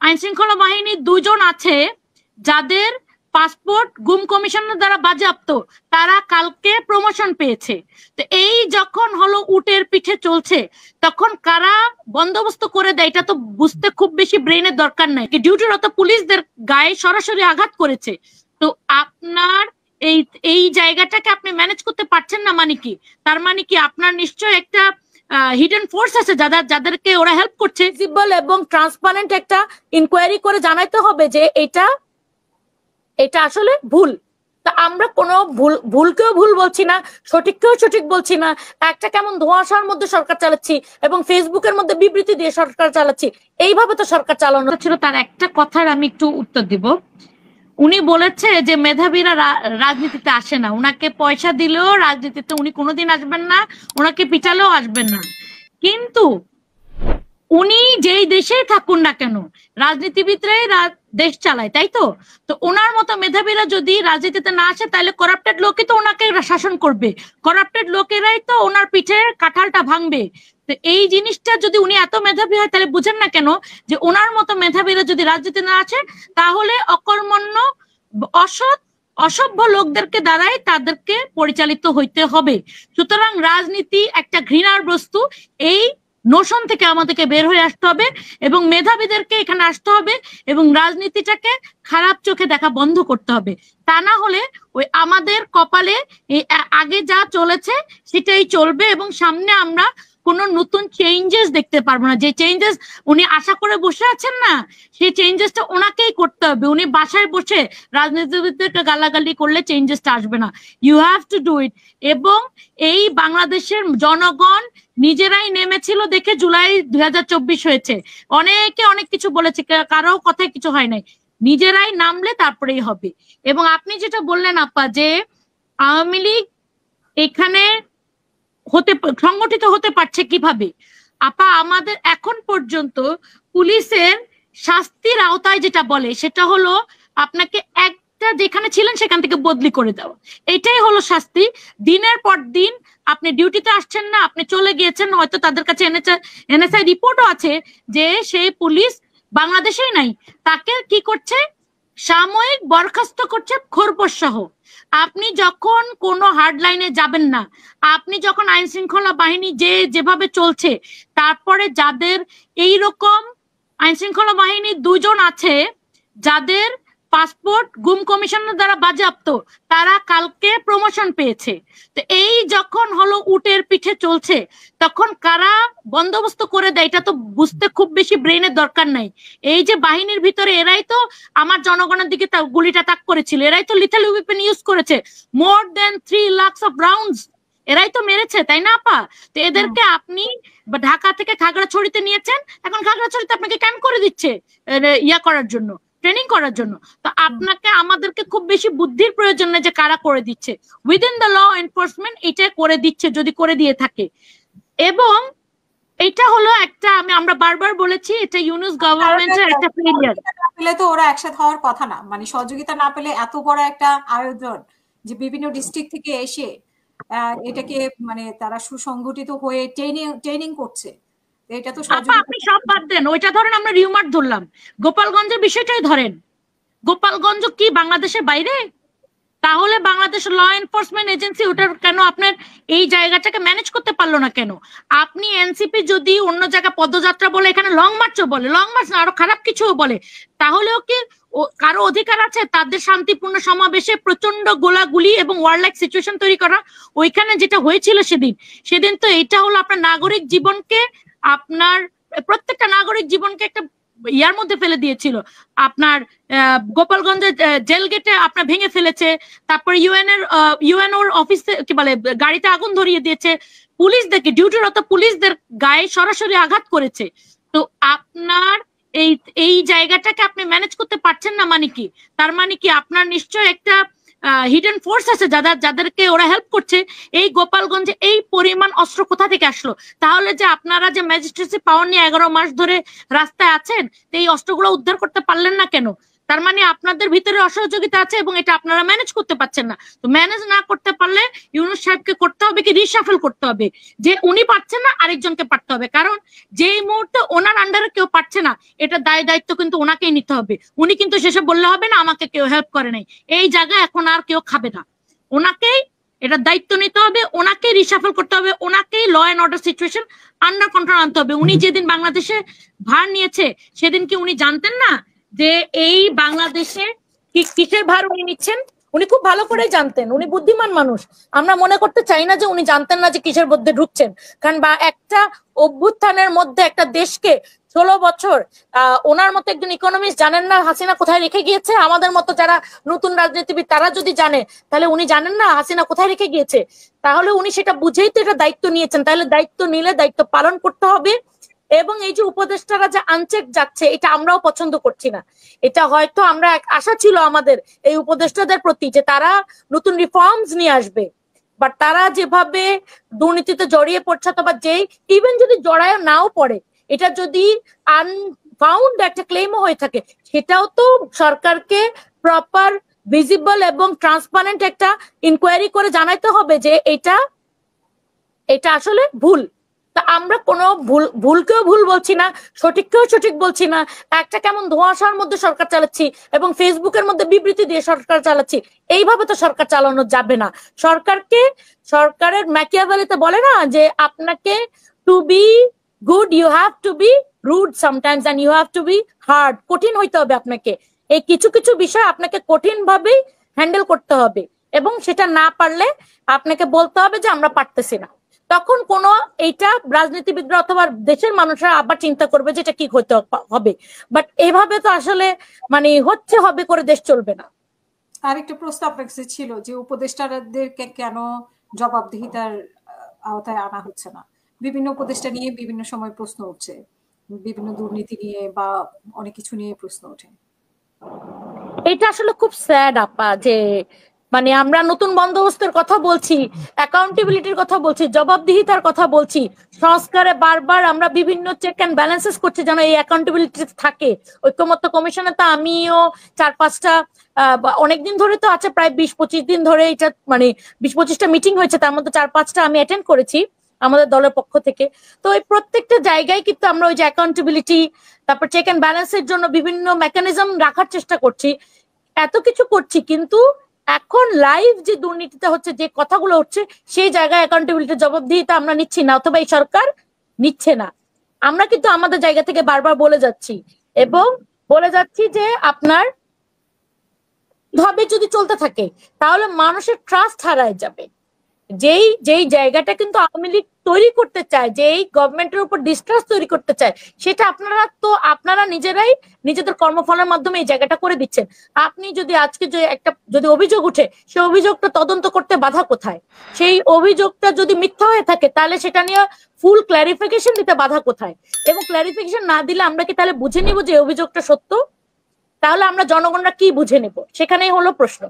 আইন শৃঙ্খলা বাহিনীর 2 জন আছে যাদের পাসপোর্ট গুম কমিশনের দ্বারা বাজেয়াপ্ত, তারা কালকে প্রমোশন পেয়েছে। তো এই যখন হলো উটের পিঠে চলছে, তখন কারা বন্দোবস্ত করে দেয় এটা তো বুঝতে খুব বেশি ব্রেনের দরকার নাই। ডিউটিরত পুলিশদের গায়ে সরাসরি আঘাত করেছে। তো আপনার এই এই জায়গাটাকে আপনি ম্যানেজ করতে পারছেন না মানে কি? তার মানে কি আপনার নিশ্চয় একটা হিডেন ফোর্স আছে যাদেরকে ওরা হেল্প করছে। ভিজিবল এবং ট্রান্সপারেন্ট একটা ইনকোয়ারি করে জানাইতে হবে যে এটা আসলে ভুল। তা আমরা কোনো ভুলকেও ভুল বলছি না, সঠিককেও সঠিক বলছি না। একটা কেমন ধোঁয়াশার মধ্যে সরকার চালাচ্ছি এবং ফেসবুকের মধ্যে বিবৃতি দিয়ে সরকার চালাচ্ছি, এইভাবে তো সরকার চালানো ছিল। তার একটা কথার আমি একটু উত্তর দিব। উনি বলেছে যে মেধাবীরা রাজনীতিতে আসে না, উনাকে পয়সা দিলেও রাজনীতিতে উনি কোনোদিন আসবেন না, ওনাকে পিটালেও আসবেন না। কিন্তু উনি যেই দেশেই থাকুন না কেন, রাজনীতিবিদরাই দেশ চালায়, তাই তো? তো ওনার মতো মেধাবীরা যদি রাজনীতিতে না আসে, তাহলে করাপ্টেড লোকই তো ওনাকে শাসন করবে, করাপ্টেড লোকেরাই তো ওনার পিঠে কাঁঠালটা ভাঙবে। তো এই জিনিসটা যদি উনি এত মেধাবী হয়, তাহলে বুঝেন না কেন যে ওনার মতো মেধাবীরা যদি রাজনীতি না আসে, তাহলে অকর্মণ্য অসৎ অসভ্য লোকদেরকে দ্বারাই তাদেরকে পরিচালিত হইতে হবে। সুতরাং রাজনীতি একটা ঘৃণার বস্তু, এই নোশন থেকে আমাদেরকে বের হয়ে আসতে হবে এবং মেধাবীদেরকে এখানে আসতে হবে এবং রাজনীতিটাকে খারাপ চোখে দেখা বন্ধ করতে হবে। তা না হলে ওই আমাদের কপালে আগে যা চলেছে সেটাই চলবে এবং সামনে আমরা কোনো নতুন চেঞ্জেস দেখতে পারবো না। যে চেঞ্জেস উনি আশা করে বসে আছেন না, সেই চেঞ্জেসটা ওনাকেই করতে হবে। উনি বাসায় বসে রাজনীতিবিদদেরকে গালাগালি করলে চেঞ্জেসটা আসবে না। You have to do it. এবং এই বাংলাদেশের জনগণ নিজেরাই নেমেছিল দেখে জুলাই 2024 হয়েছে। অনেকে অনেক কিছু বলেছে, কারো কথায় কিছু হয় নাই। নিজেরাই নামলে তারপরেই হবে। এবং আপনি যেটা বললেন আপা, যে আওয়ামী লীগ এখানে সংগঠিত হতে পারছে কিভাবে? আপা, আমাদের এখন পর্যন্ত পুলিশের শাস্তির আওতায় যেটা বলে সেটা হলো আপনাকে একটা যেখানে ছিলেন সেখান থেকে বদলি করে দেওয়া, এটাই হলো শাস্তি। দিনের পর দিন আপনি ডিউটিতে আসছেন না, আপনি চলে গিয়েছেন, হয়তো তাদের কাছে এনএসআই রিপোর্টও আছে যে সেই পুলিশ বাংলাদেশেই নাই, তাকে কি করছে? সাময়িক বরখাস্ত করছে খোরপোশ সহ। আপনি যখন কোনো হার্ড লাইনে যাবেন না, আপনি যখন আইন শৃঙ্খলা বাহিনী যেভাবে চলছে, তারপরে যাদের এইরকম আইন শৃঙ্খলা বাহিনীর 2 জন আছে যাদের পাসপোর্ট গুম কমিশনের দ্বারা বাজেয়াপ্ত, তারা কালকে প্রমোশন পেয়েছে। তো এই যখন হলো উটের পিঠে চলছে, তখন কারা বন্দোবস্ত করে দেয় এটা তো বুঝতে খুব বেশি ব্রেনের দরকার নাই। এই যে বাহিনীর ভিতরে এরাই তো আমার জনগণের দিকে গুলিটা তাক করেছিল, এরাই তো লিথেল ওয়েপন ইউজ করেছে, মোর দেন 3 লাখ অফ রাউন্ডস এরাই তো মেরেছে, তাই না আপা? তো এদেরকে আপনি ঢাকা থেকে খাগড়াছড়িতে নিয়েছেন, এখন খাগড়াছড়িতে আপনাকে ক্যাম্প করে দিচ্ছে ইয়া করার জন্য, ট্রেনিং করার জন্য। তো আপনাকে আমাদেরকে খুব বেশি বুদ্ধির প্রয়োজন নেই যে কারা করে দিচ্ছে। উইদিন দ্য ল এনফোর্সমেন্ট এটা করে দিচ্ছে, যদি করে দিয়ে থাকে। এবং এটা হলো একটা আমরা বারবার বলেছি, এটা ইউনুস গভর্নমেন্টের একটা ফেলিয়ার। পেলে তো ওরা একসাথে হওয়ার কথা না, মানে সহযোগিতা না পেলে এত বড় একটা আয়োজন যে বিভিন্ন ডিস্ট্রিক্ট থেকে এসে এটাকে মানে তারা সুসংগঠিত হয়ে ট্রেনিং করছে, এটা তো আপনি সব বাদ দেন, ওইটা ধরেন আমরা রিউমার ধরলাম, গোপালগঞ্জের বিষয়টাই ধরেন। গোপালগঞ্জ কি বাংলাদেশের বাইরে? তাহলে বাংলাদেশ ল এনফোর্সমেন্ট এজেন্সি ওটার কেন আপনার এই জায়গাটাকে ম্যানেজ করতে পারলো না কেন? আপনি এনসিপি যদি অন্য জায়গায় পদযাত্রা বলে, এখানে লং মার্চও বলে, লং মার্চ না আরো খারাপ কিছুও বলে, তাহলেও কি কারো অধিকার আছে তাদের শান্তিপূর্ণ সমাবেশে প্রচন্ড গোলাগুলি এবং ওয়ারলাইক সিচুয়েশন তৈরি করা? ওইখানে যেটা হয়েছিল সেদিন তো এটা হলো আপনার নাগরিক জীবনকে, আপনার প্রত্যেকটা নাগরিক জীবনকে একটা ইয়ার মধ্যে ফেলে দিয়েছিল। আপনার গোপালগঞ্জের জেল গেটে আপনার ভেঙে ফেলেছে, তারপরে ইউএনওর অফিসে কি বলে গাড়িতে আগুন ধরিয়ে দিয়েছে, পুলিশদেরকে ডিউটিরত পুলিশদের গায়ে সরাসরি আঘাত করেছে। তো আপনার এই জায়গাটাকে আপনি ম্যানেজ করতে পারছেন না মানে কি? তার মানে কি আপনার নিশ্চয় একটা হিডেন ফোর্স আছে যাদেরকে ওরা হেল্প করছে। এই গোপালগঞ্জে এই পরিমাণ অস্ত্র কোথা থেকে আসলো? তাহলে যে আপনারা যে ম্যাজিস্ট্রেসি পাওয়ার নিয়ে 11 মাস ধরে রাস্তায় আছেন, এই অস্ত্রগুলো উদ্ধার করতে পারলেন না কেন? তার মানে আপনাদের ভিতরে অসহযোগিতা আছে এবং এটা আপনারা ম্যানেজ করতে পারছেন না। তো ম্যানেজ না করতে পারলে ইউনূস সাহেবকে করতে হবে কি রিশাফল করতে হবে, যে উনি পারছেন না আরেকজনকে পারতে হবে, কারণ যেই মুহূর্তে ওনার আন্ডারে কেউ পারছে না এটা দায়িত্ব কিন্তু ওনাকেই নিতে হবে। উনি কিন্তু শেষে বললে হবে না আমাকে কেউ হেল্প করে নাই, এই জায়গায় এখন আর কেউ খাবে না। ওনাকেই এটা দায়িত্ব নিতে হবে, ওনাকে রিশাফল করতে হবে, ওনাকেই law and order situation under control আনতে হবে। উনি যেদিন বাংলাদেশে ভার নিয়েছে সেদিন কি উনি জানতেন না যে এই বাংলাদেশে কিসের ভার উনি নিচ্ছেন? উনি খুব ভালো করে জানতেন, উনি বুদ্ধিমান মানুষ। আমরা মনে করতে চাই না যে উনি জানতেন না যে কিসের মধ্যে ঢুকছেন, কারণ বা একটা অভ্যুত্থানের মধ্যে একটা দেশকে 16 বছর ওনার মতো একজন ইকোনমিস্ট জানেন না হাসিনা কোথায় রেখে গিয়েছে? আমাদের মতো যারা নতুন রাজনীতিবিদ তারা যদি জানে তাহলে উনি জানেন না হাসিনা কোথায় রেখে গিয়েছে? তাহলে উনি সেটা বুঝেই তো এটা দায়িত্ব নিয়েছেন, তাহলে দায়িত্ব নিলে দায়িত্ব পালন করতে হবে। এবং এই যে উপদেষ্টারা যে আনচেক যাচ্ছে এটা আমরাও পছন্দ করছি না। এটা হয়তো আমরা আশা ছিল আমাদের এই উপদেষ্টাদের প্রতি যে তারা নতুন রিফর্মস নিয়ে আসবে, বাট তারা যেভাবে দুর্নীতিতে জড়িয়ে পড়ছে, অথবা যেই ইভেন যদি জড়ায় নাও পড়ে, এটা যদি আনফাউন্ড একটা ক্লেমও হয়ে থাকে, সেটাও তো সরকারকে প্রপার ভিজিবল এবং ট্রান্সপারেন্ট একটা ইনকোয়ারি করে জানাইতে হবে যে এটা আসলে ভুল। তা আমরা কোনো ভুলকেও ভুল বলছি না, সঠিককেও সঠিক বলছি না, একটা কেমন ধোঁয়াশার মধ্যে সরকার চালাচ্ছি এবং ফেসবুকের মধ্যে বিবৃতি দিয়ে সরকার চালাচ্ছি। এইভাবে তো সরকার চালানো যাবে না। সরকারের ম্যাকিয়াভেলিতে বলে না যে আপনাকে to be good you have to be rude sometimes and you have to be hard. কঠিন হইতে হবে আপনাকে, এই কিছু কিছু বিষয় আপনাকে কঠিন ভাবেই হ্যান্ডেল করতে হবে, এবং সেটা না পারলে আপনাকে বলতে হবে যে আমরা পারতেছি না। তখন কোন এইটা রাজনীতিবিদরা অথবা দেশের মানুষরা আবার চিন্তা করবে যে এটা কি হইতে হবে। বাট এভাবে তো আসলে মানে হবে করে দেশ চলবে না। আরেকটা প্রস্তাব ছিল যে উপদেষ্টাদেরকে কেন জবাবদিহিতার আওতায় আনা হচ্ছে না। বিভিন্ন উপদেষ্টা নিয়ে বিভিন্ন সময় প্রশ্ন উঠছে, বিভিন্ন দুর্নীতি নিয়ে বা অনেক কিছু নিয়ে প্রশ্ন ওঠে। এটা আসলে খুব স্যাড আপা, যে মানে আমরা নতুন বন্দোবস্তের কথা বলছি, অ্যাকাউন্টেবিলিটির কথা বলছি, জবাবদিহিতার কথা বলছি, সংস্কারে বারবার আমরা বিভিন্ন চেক অ্যান্ড ব্যালেন্সেস করছি যেন এই অ্যাকাউন্টেবিলিটি থাকে। ঐক্যমত্য কমিশনে তো আমিও 4-5টা অনেকদিন ধরে তো আছে, প্রায় 20-25 দিন ধরে এটা মানে 20-25টা মিটিং হয়েছে, তার মধ্যে 4-5টা আমি অ্যাটেন্ড করেছি আমাদের দলের পক্ষ থেকে। তো এই প্রত্যেকটা জায়গায় কিন্তু আমরা ওই যে অ্যাকাউন্টেবিলিটি, তারপর চেক অ্যান্ড ব্যালেন্সের জন্য বিভিন্ন মেকানিজম রাখার চেষ্টা করছি, এত কিছু করছি, কিন্তু এখন লাইভ যে দুর্নীতিটা হচ্ছে, যে কথাগুলো হচ্ছে, সেই জায়গায় অ্যাকাউন্টেবিলিটির জবাবদিহিতা আমরা নিচ্ছি না, অথবা এই সরকার নিচ্ছে না। আমরা কিন্তু আমাদের জায়গা থেকে বারবার বলে যাচ্ছি, এবং বলে যাচ্ছি যে আপনার ভাবে যদি চলতে থাকে তাহলে মানুষের ট্রাস্ট হারায় যাবে। যেই জায়গাটা কিন্তু আওয়ামী লীগ তৈরি করতে চায়, যে এই গভর্নমেন্টের উপর ডিস্ট্রাস্ট তৈরি করতে চায়, সেটা আপনারা নিজেরাই নিজেদের কর্মফলের মাধ্যমে এই জায়গাটা করে দিচ্ছেন। আপনি যদি আজকে যদি অভিযোগ উঠে, সেই অভিযোগটা তদন্ত করতে বাধা কোথায়? সেই অভিযোগটা যদি মিথ্যা হয়ে থাকে তাহলে সেটা নিয়ে ফুল ক্ল্যারিফিকেশন দিতে বাধা কোথায়? এবং ক্ল্যারিফিকেশন না দিলে আমরা কি তাহলে বুঝে নিব যে অভিযোগটা সত্য? তাহলে আমরা জনগণরা কি বুঝে নেব? সেখানেই হলো প্রশ্ন।